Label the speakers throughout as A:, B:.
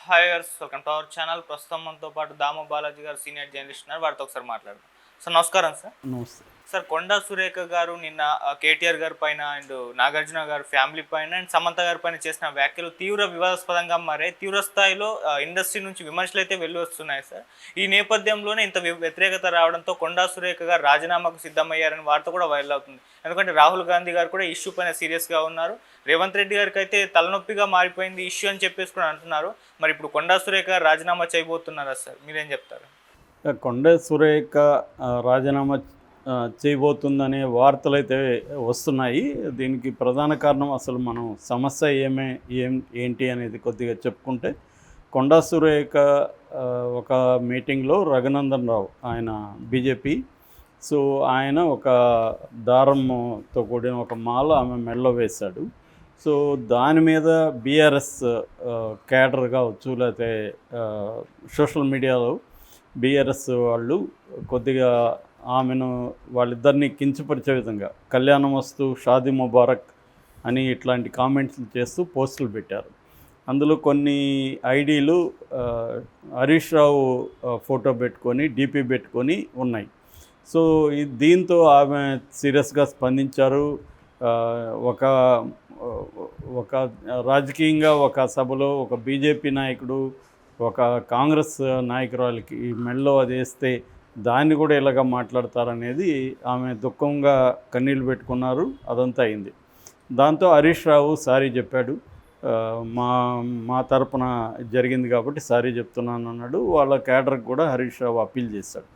A: Hi గారు, welcome to our channel. ప్రస్తుతం మనతో పాటు దామ బాలాజీ గారు సీనియర్ జర్నలిస్ట్ ఉన్నారు. వారితో ఒకసారి మాట్లాడదాం. సార్ నమస్కారం సార్.
B: నమస్తే.
A: సార్ కొండా సురేఖ గారు నిన్న కేటీఆర్ గారి పైన అండ్ నాగార్జున గారి ఫ్యామిలీ పైన అండ్ సమంత గారి పైన చేసిన వ్యాఖ్యలు తీవ్ర వివాదాస్పదంగా మారాయి. తీవ్ర స్థాయిలో ఇండస్ట్రీ నుంచి విమర్శలు అయితే వెళ్ళి వస్తున్నాయి సార్. ఈ నేపథ్యంలోనే ఇంత వ్యతిరేకత రావడంతో కొండా సురేఖ గారు రాజీనామాకు సిద్ధమయ్యారని వార్త కూడా వైరల్ అవుతుంది. ఎందుకంటే రాహుల్ గాంధీ గారు కూడా ఇష్యూ పైన సీరియస్గా ఉన్నారు. రేవంత్ రెడ్డి గారికి అయితే తలనొప్పిగా మారిపోయింది ఇష్యూ అని చెప్పేసి కూడా అంటున్నారు. మరి ఇప్పుడు కొండా సురేఖ రాజీనామా చేయబోతున్నారా సార్? మీరేం చెప్తారు?
B: కొండా సురేఖ రాజీనామా చేయబోతుందనే వార్తలు అయితే వస్తున్నాయి. దీనికి ప్రధాన కారణం అసలు మనం సమస్య ఏంటి అనేది కొద్దిగా చెప్పుకుంటే, కొండా సురేఖ ఒక మీటింగ్లో రఘునందన్ రావు ఆయన బీజేపీ, సో ఆయన ఒక దారంతో కూడిన ఒక మాల ఆమె మెడలో వేశాడు. సో దాని మీద బీఆర్ఎస్ క్యాడర్ కావచ్చు, లేకపోతే సోషల్ మీడియాలో బీఆర్ఎస్ వాళ్ళు కొద్దిగా ఆమెను వాళ్ళిద్దరిని కించపరిచే విధంగా కళ్యాణం వస్తూ షాదీ ముబారక్ అని ఇట్లాంటి కామెంట్స్ చేస్తూ పోస్టులు పెట్టారు. అందులో కొన్ని ఐడీలు హరీష్ రావు ఫోటో పెట్టుకొని డీపీ పెట్టుకొని ఉన్నాయి. సో దీంతో ఆమె సీరియస్గా స్పందించారు. ఒక ఒక రాజకీయంగా ఒక సభలో ఒక బీజేపీ నాయకుడు ఒక కాంగ్రెస్ నాయకురాలకి మెడలో అది వేస్తే దాన్ని కూడా ఇలాగ మాట్లాడతారనేది ఆమె దుఃఖంగా కన్నీళ్ళు పెట్టుకున్నారు. అదంతా అయింది. దాంతో హరీష్ రావు సారీ చెప్పాడు. మా మా తరపున జరిగింది కాబట్టి సారీ చెప్తున్నాను అన్నాడు. వాళ్ళ క్యాడర్కి కూడా హరీష్ రావు అప్పీల్ చేశాడు.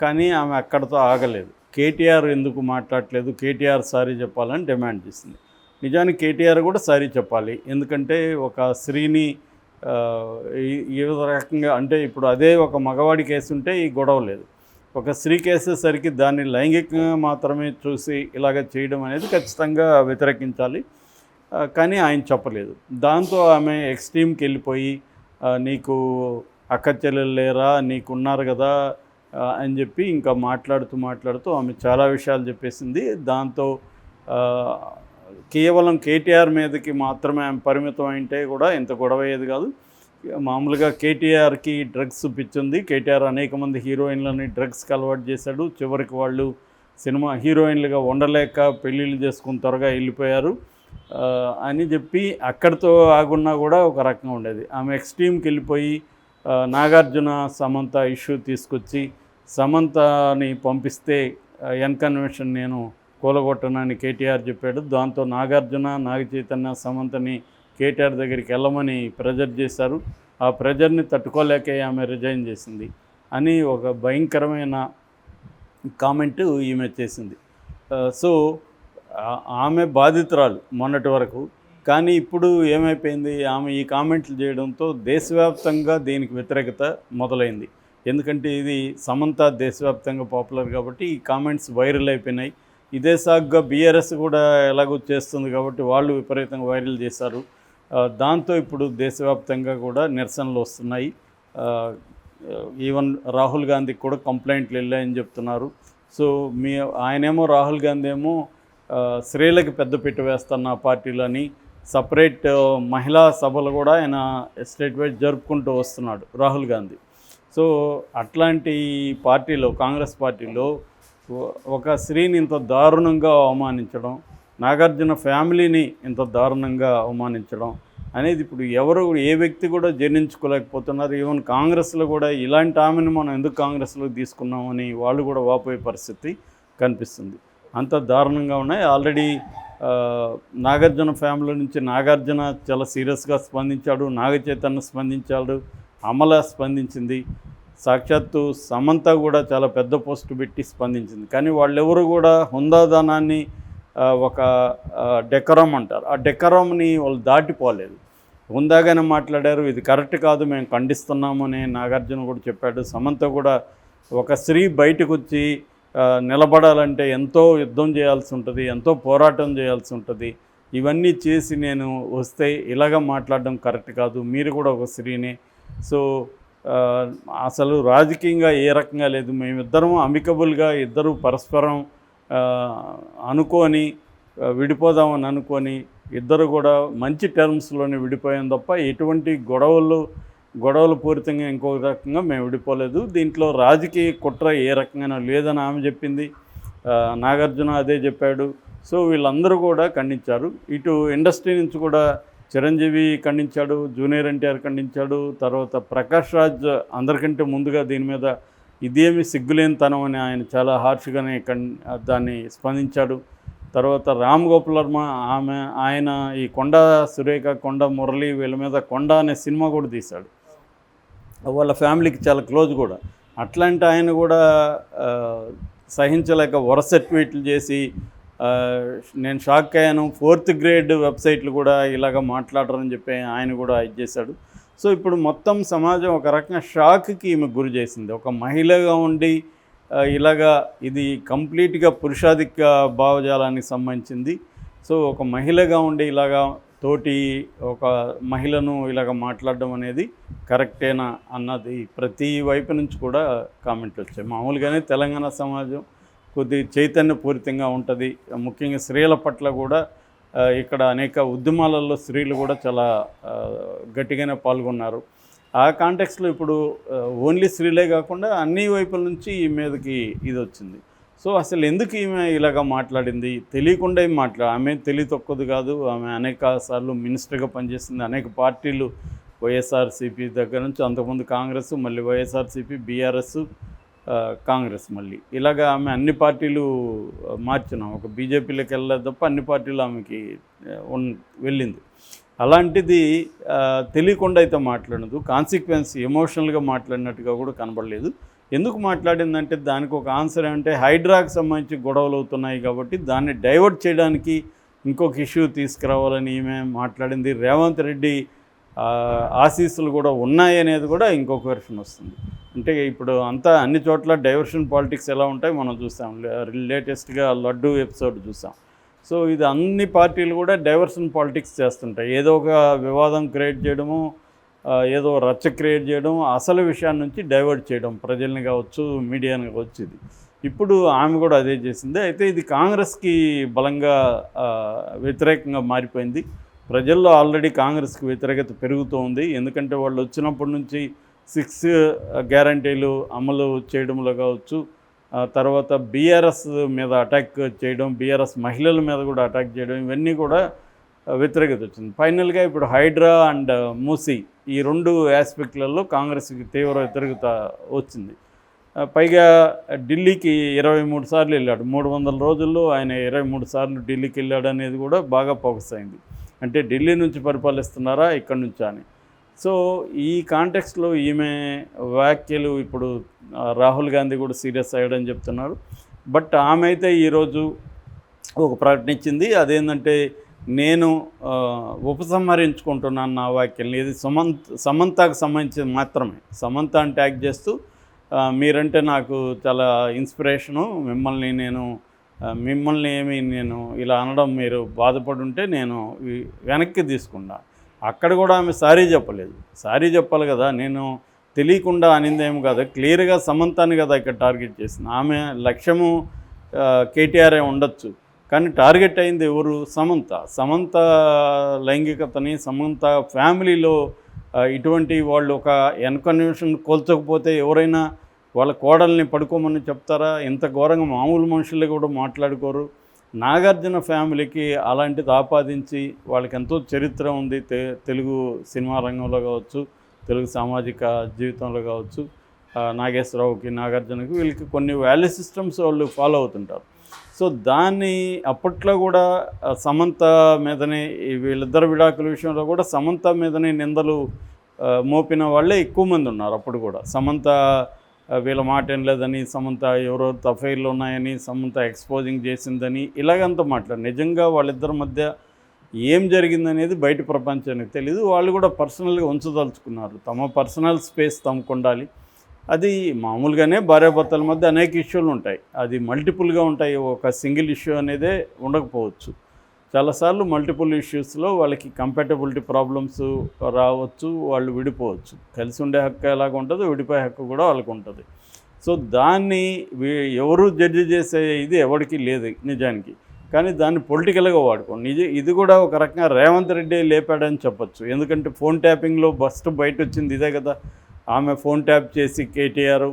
B: కానీ ఆమె అక్కడితో ఆగలేదు. కేటీఆర్ ఎందుకు మాట్లాడలేదు, కేటీఆర్ సారీ చెప్పాలని డిమాండ్ చేసింది. నిజానికి కేటీఆర్ కూడా సారీ చెప్పాలి. ఎందుకంటే ఒక స్త్రీని ఈ రకంగా అంటే ఇప్పుడు అదే ఒక మగవాడి కేసు ఉంటే ఈ గొడవ లేదు. ఒక స్త్రీ కేసేసరికి దాన్ని లైంగికంగా మాత్రమే చూసి ఇలాగ చేయడం అనేది ఖచ్చితంగా వ్యతిరేకించాలి. కానీ ఆయన చెప్పలేదు. దాంతో ఆమె ఎక్స్ట్రీమ్కి వెళ్ళిపోయి నీకు అక్క చెల్లెలు లేరా, నీకున్నారు కదా అని చెప్పి ఇంకా మాట్లాడుతూ ఆమె చాలా విషయాలు చెప్పేసింది. దాంతో కేవలం కేటీఆర్ మీదకి మాత్రమే ఆమె పరిమితం అయితే కూడా ఇంత గొడవ అయ్యేది కాదు. మామూలుగా కేటీఆర్కి డ్రగ్స్ పిచ్చింది. కేటీఆర్ అనేక మంది హీరోయిన్లని డ్రగ్స్కి అలవాటు చేశాడు. చివరికి వాళ్ళు సినిమా హీరోయిన్లుగా ఉండలేక పెళ్ళిళ్ళు చేసుకుని త్వరగా వెళ్ళిపోయారు అని చెప్పి అక్కడితో ఆగున్నా కూడా ఒక రకంగా ఉండేది. ఆమె ఎక్స్ట్రీమ్కి వెళ్ళిపోయి నాగార్జున సమంత ఇష్యూ తీసుకొచ్చి సమంతని పంపిస్తే కన్వెన్షన్ నేను కూలగొట్టనని కేటీఆర్ చెప్పాడు. దాంతో నాగార్జున, నాగ చైతన్య సమంతని కేటీఆర్ దగ్గరికి వెళ్ళమని ప్రెజర్ చేశారు. ఆ ప్రెజర్ని తట్టుకోలేకే ఆమె రిజైన్ చేసింది అని ఒక భయంకరమైన కామెంటు ఈమె చేసింది. సో ఆమె బాధితురాలు మొన్నటి వరకు. కానీ ఇప్పుడు ఏమైపోయింది, ఆమె ఈ కామెంట్లు చేయడంతో దేశవ్యాప్తంగా దీనికి వ్యతిరేకత మొదలైంది. ఎందుకంటే ఇది సమంత దేశవ్యాప్తంగా పాపులర్ కాబట్టి ఈ కామెంట్స్ వైరల్ అయిపోయినాయి. ఇదే సాగ్గా బీఆర్ఎస్ కూడా ఎలాగో చేస్తుంది కాబట్టి వాళ్ళు విపరీతంగా వైరల్ చేశారు. దాంతో ఇప్పుడు దేశవ్యాప్తంగా కూడా నిరసనలు వస్తున్నాయి. ఈవెన్ రాహుల్ గాంధీకి కూడా కంప్లైంట్లు వెళ్ళాయని చెప్తున్నారు. సో ఆయనేమో రాహుల్ గాంధీ ఏమో స్త్రీలకు పెద్దపీట వేస్తున్న పార్టీలని సపరేట్ మహిళా సభలు కూడా ఆయన స్టేట్ వైడ్ జరుపుకుంటూ వస్తున్నాడు రాహుల్ గాంధీ. సో అట్లాంటి పార్టీలో, కాంగ్రెస్ పార్టీలో ఒక స్త్రీని ఇంత దారుణంగా అవమానించడం, నాగార్జున ఫ్యామిలీని ఇంత దారుణంగా అవమానించడం అనేది ఇప్పుడు ఎవరు ఏ వ్యక్తి కూడా జీర్ణించుకోలేకపోతున్నారు. ఈవెన్ కాంగ్రెస్లో కూడా ఇలాంటి ఆమెను మనం ఎందుకు కాంగ్రెస్లో తీసుకున్నామని వాళ్ళు కూడా వాపోయే పరిస్థితి కనిపిస్తుంది. అంత దారుణంగా ఉన్నాయి. ఆల్రెడీ నాగార్జున ఫ్యామిలీ నుంచి నాగార్జున చాలా సీరియస్గా స్పందించాడు, నాగ చైతన్య స్పందించాడు, అమల స్పందించింది, సాక్షాత్తు సమంత కూడా చాలా పెద్ద పోస్టు పెట్టి స్పందించింది. కానీ వాళ్ళెవరు కూడా హుందాదనాన్ని ఒక డెకరం అంటారు, ఆ డెకరంని వాళ్ళు దాటిపోలేదు. హుందాగానే మాట్లాడారు. ఇది కరెక్ట్ కాదు, మేము ఖండిస్తున్నాము అని నాగార్జున కూడా చెప్పాడు. సమంత కూడా ఒక స్త్రీ బయటకు వచ్చి నిలబడాలంటే ఎంతో యుద్ధం చేయాల్సి ఉంటుంది, ఎంతో పోరాటం చేయాల్సి ఉంటుంది. ఇవన్నీ చేసి నేను వస్తే ఇలాగ మాట్లాడడం కరెక్ట్ కాదు, మీరు కూడా ఒక స్త్రీనే. సో అసలు రాజకీయంగా ఏ రకంగా లేదు, మేమిద్దరం అమికబుల్గా ఇద్దరు పరస్పరం అనుకొని విడిపోదామని అనుకొని ఇద్దరు కూడా మంచి టర్మ్స్లోనే విడిపోయాం తప్ప ఎటువంటి గొడవలు గొడవలు పూరితంగా ఇంకొక రకంగా మేము విడిపోలేదు, దీంట్లో రాజకీయ కుట్ర ఏ రకంగా లేదని ఆమె చెప్పింది. నాగార్జున అదే చెప్పాడు. సో వీళ్ళందరూ కూడా ఖండించారు. ఇటు ఇండస్ట్రీ నుంచి కూడా చిరంజీవి ఖండించాడు, జూనియర్ ఎన్టీఆర్ ఖండించాడు, తర్వాత ప్రకాష్ రాజ్ అందరికంటే ముందుగా దీని మీద ఇదేమి సిగ్గులేనితనం అని ఆయన చాలా హార్ష్గానే దాన్ని స్పందించాడు. తర్వాత రామ్ గోపాల్ వర్మ ఆయన ఈ కొండ సురేఖ, కొండ మురళి వీళ్ళ మీద కొండ అనే సినిమా కూడా తీశాడు, వాళ్ళ ఫ్యామిలీకి చాలా క్లోజ్ కూడా. అట్లాంటి ఆయన కూడా సహించలేక వరుస ట్వీట్లు చేసి నేను షాక్ అయ్యాను, 4th గ్రేడ్ వెబ్సైట్లు కూడా ఇలాగ మాట్లాడరని చెప్పి ఆయన కూడా ఇది చేశాడు. సో ఇప్పుడు మొత్తం సమాజం ఒక రకంగా షాక్కి ఈమె గురి చేసింది. ఒక మహిళగా ఉండి ఇలాగా ఇది కంప్లీట్గా పురుషాధిక్య భావజాలానికి సంబంధించింది. సో ఒక మహిళగా ఉండి ఇలాగా తోటి ఒక మహిళను ఇలాగ మాట్లాడడం అనేది కరెక్టేనా అన్నది ప్రతి వైపు నుంచి కూడా కామెంట్లు వచ్చాయి. మామూలుగానే తెలంగాణ సమాజం కొద్ది చైతన్యపూరితంగా ఉంటుంది, ముఖ్యంగా స్త్రీల పట్ల కూడా ఇక్కడ అనేక ఉద్యమాలలో స్త్రీలు కూడా చాలా గట్టిగానే పాల్గొన్నారు. ఆ కాంటెక్స్లో ఇప్పుడు ఓన్లీ స్త్రీలే కాకుండా అన్ని వైపుల నుంచి ఈ మీదకి ఇది వచ్చింది. సో అసలు ఎందుకు ఈమె ఇలాగ మాట్లాడింది, తెలియకుండా ఏం ఆమె తెలివి తక్కువది కాదు. ఆమె అనేక సార్లు మినిస్టర్గా పనిచేసింది, అనేక పార్టీలు వైఎస్ఆర్సీపీ దగ్గర నుంచి, అంతకుముందు కాంగ్రెస్, మళ్ళీ వైఎస్ఆర్సీపీ, బీఆర్ఎస్, కాంగ్రెస్, మళ్ళీ ఇలాగ ఆమె అన్ని పార్టీలు మార్చినాం. ఒక బీజేపీలోకి వెళ్ళలేదు తప్ప అన్ని పార్టీలు ఆమెకి వెళ్ళింది. అలాంటిది తెలియకుండా అయితే మాట్లాడదు, కాన్సిక్వెన్స్ ఎమోషనల్గా మాట్లాడినట్టుగా కూడా కనబడలేదు. ఎందుకు మాట్లాడిందంటే దానికి ఒక ఆన్సర్ అంటే హైడ్రాకి సంబంధించి గొడవలు అవుతున్నాయి కాబట్టి దాన్ని డైవర్ట్ చేయడానికి ఇంకొక ఇష్యూ తీసుకురావాలని ఈమె మాట్లాడింది. రేవంత్ రెడ్డి ఆశీస్సులు కూడా ఉన్నాయి అనేది కూడా ఇంకొక వెర్షన్ వస్తుంది. అంటే ఇప్పుడు అంతా అన్ని చోట్ల డైవర్షన్ పాలిటిక్స్ ఎలా ఉంటాయి మనం చూసాం, లేటెస్ట్గా లడ్డూ ఎపిసోడ్ చూసాం. సో ఇది అన్ని పార్టీలు కూడా డైవర్షన్ పాలిటిక్స్ చేస్తుంటాయి, ఏదో ఒక వివాదం క్రియేట్ చేయడము, ఏదో రచ్చ క్రియేట్ చేయడం, అసలు విషయాన్ని నుంచి డైవర్ట్ చేయడం, ప్రజల్ని కావచ్చు, మీడియాని కావచ్చు. ఇది ఇప్పుడు ఆమె కూడా అదే చేసింది. అయితే ఇది కాంగ్రెస్కి బలంగా వ్యతిరేకంగా మారిపోయింది. ప్రజల్లో ఆల్రెడీ కాంగ్రెస్కి వ్యతిరేకత పెరుగుతూ ఉంది. ఎందుకంటే వాళ్ళు వచ్చినప్పటి నుంచి 6 గ్యారంటీలు అమలు చేయడంలో కావచ్చు, తర్వాత బీఆర్ఎస్ మీద అటాక్ చేయడం, బీఆర్ఎస్ మహిళల మీద కూడా అటాక్ చేయడం, ఇవన్నీ కూడా వ్యతిరేకత వచ్చింది. ఫైనల్గా ఇప్పుడు హైడ్రా అండ్ మూసీ ఈ 2 ఆస్పెక్ట్లలో కాంగ్రెస్కి తీవ్ర వ్యతిరేకత వచ్చింది. పైగా ఢిల్లీకి 23 సార్లు వెళ్ళాడు, 300 రోజుల్లో ఆయన 23 సార్లు ఢిల్లీకి వెళ్ళాడు అనేది కూడా బాగా ఫోకస్ అయింది. అంటే ఢిల్లీ నుంచి పరిపాలిస్తున్నారా ఇక్కడి నుంచా అని. సో ఈ కాంటెక్స్ట్లో ఈమె వ్యాఖ్యలు ఇప్పుడు రాహుల్ గాంధీ కూడా సీరియస్ అయ్యాడని చెప్తున్నారు. బట్ ఆమె అయితే ఈరోజు ఒక ప్రకటన ఇచ్చింది, అదేంటంటే నేను ఉపసంహరించుకుంటున్నాను నా వ్యాఖ్యల్ని. ఇది సమంతకు సంబంధించి మాత్రమే. సమంతని ట్యాగ్ చేస్తూ మీరంటే నాకు చాలా ఇన్స్పిరేషను, మిమ్మల్ని ఏమి నేను ఇలా అనడం మీరు బాధపడి ఉంటే నేను వెనక్కి తీసుకున్నా. అక్కడ కూడా ఆమె సారీ చెప్పలేదు. సారీ చెప్పాలి కదా, నేను తెలియకుండా అనిందేమో కదా, క్లియర్గా సమంతాన్ని కదా ఇక్కడ టార్గెట్ చేసింది. ఆమె లక్ష్యము కేటీఆర్ఏ ఉండొచ్చు, కానీ టార్గెట్ అయింది ఎవరు? సమంత లైంగికతని, సమంత ఫ్యామిలీలో ఇటువంటి వాళ్ళు ఒక ఎన్కన్వెన్షన్ కోల్చకపోతే ఎవరైనా వాళ్ళ కోడల్ని పడుకోమని చెప్తారా? ఇంత ఘోరంగా మామూలు మనుషులే కూడా మాట్లాడుకోరు. నాగార్జున ఫ్యామిలీకి అలాంటిది ఆపాదించి వాళ్ళకి ఎంతో చరిత్ర ఉంది, తెలుగు సినిమా రంగంలో కావచ్చు, తెలుగు సామాజిక జీవితంలో కావచ్చు. నాగేశ్వరరావుకి, నాగార్జునకి, వీళ్ళకి కొన్ని వాల్యూ సిస్టమ్స్ వాళ్ళు ఫాలో అవుతుంటారు. సో దాన్ని అప్పట్లో కూడా సమంత మీదనే, వీళ్ళిద్దరు విడాకుల విషయంలో కూడా సమంత మీదనే నిందలు మోపిన వాళ్ళే ఎక్కువ మంది ఉన్నారు. అప్పుడు కూడా సమంత వీళ్ళ మాట ఏం లేదని, సమంత ఎవరో అఫైర్లు ఉన్నాయని, సమంత ఎక్స్పోజింగ్ చేసిందని ఇలాగంతా మాట్లాడు. నిజంగా వాళ్ళిద్దరి మధ్య ఏం జరిగిందనేది బయట ప్రపంచానికి తెలీదు. వాళ్ళు కూడా పర్సనల్గా ఉంచదలుచుకున్నారు, తమ పర్సనల్ స్పేస్ తమకు ఉండాలి. అది మామూలుగానే భార్యాభర్తల మధ్య అనేక ఇష్యూలు ఉంటాయి, అది మల్టిపుల్గా ఉంటాయి. ఒక సింగిల్ ఇష్యూ అనేదే ఉండకపోవచ్చు. చాలాసార్లు మల్టిపుల్ ఇష్యూస్లో వాళ్ళకి కంపాటబిలిటీ ప్రాబ్లమ్స్ రావచ్చు, వాళ్ళు విడిపోవచ్చు. కలిసి ఉండే హక్కు ఎలాగ ఉంటుందో విడిపోయే హక్కు కూడా వాళ్ళకు ఉంటుంది. సో దాన్ని ఎవరు జడ్జి చేసే ఇది ఎవరికి లేదు నిజానికి. కానీ దాన్ని పొలిటికల్గా వాడుకోండి. ఇది కూడా ఒక రకంగా రేవంత్ రెడ్డి లేపాడని చెప్పొచ్చు. ఎందుకంటే ఫోన్ ట్యాపింగ్లో ఫస్ట్ బయట వచ్చింది ఇదే కదా. ఆమె ఫోన్ ట్యాప్ చేసి కేటీఆర్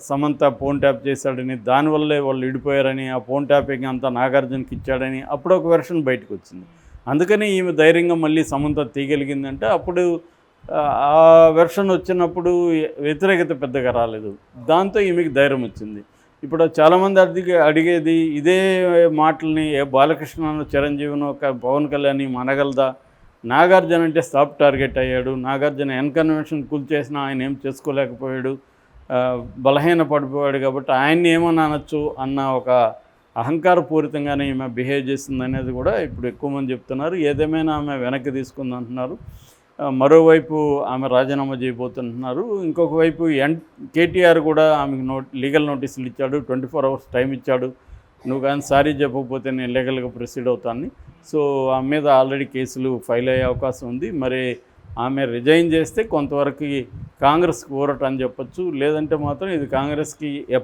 B: సమంత ఫోన్ ట్యాప్ చేశాడని, దానివల్లే వాళ్ళు విడిపోయారని, ఆ ఫోన్ ట్యాపింగ్ అంతా నాగార్జునకి ఇచ్చాడని అప్పుడు ఒక వెర్షన్ బయటకు వచ్చింది. అందుకని ఈమె ధైర్యంగా మళ్ళీ సమంత తీయగలిగిందంటే అప్పుడు ఆ వెర్షన్ వచ్చినప్పుడు వ్యతిరేకత పెద్దగా రాలేదు. దాంతో ఈమెకి ధైర్యం వచ్చింది. ఇప్పుడు చాలామంది అడిగేది ఇదే మాటల్ని బాలకృష్ణను, చిరంజీవిను, పవన్ కళ్యాణ్ అనగలదా? నాగార్జున అంటే సాఫ్ట్ టార్గెట్ అయ్యాడు. నాగార్జున ఎన్కన్వెన్షన్ కూల్చేసినా ఆయన ఏం చేసుకోలేకపోయాడు, బలహీన పడిపోయాడు. కాబట్టి ఆయన్ని ఏమన్నా అనొచ్చు అన్న ఒక అహంకారపూరితంగానే ఈమె బిహేవ్ చేస్తుంది అనేది కూడా ఇప్పుడు ఎక్కువ మంది చెప్తున్నారు. ఏదేమైనా ఆమె వెనక్కి తీసుకుంది అంటున్నారు. మరోవైపు ఆమె రాజీనామా చేయబోతున్నారు. ఇంకొక వైపు కేటీఆర్ కూడా ఆమెకు లీగల్ నోటీసులు ఇచ్చాడు. 24 hours టైం ఇచ్చాడు. నువ్వు కానీ సారీ చెప్పకపోతే నేను లీగల్గా ప్రొసీడ్ అవుతాను. సో ఆమె మీద ఆల్రెడీ కేసులు ఫైల్ అయ్యే అవకాశం ఉంది. మరి ఆమె రిజైన్ చేస్తే కొంతవరకు కాంగ్రెస్కి ఊరట అని చెప్పొచ్చు. లేదంటే మాత్రం ఇది కాంగ్రెస్కి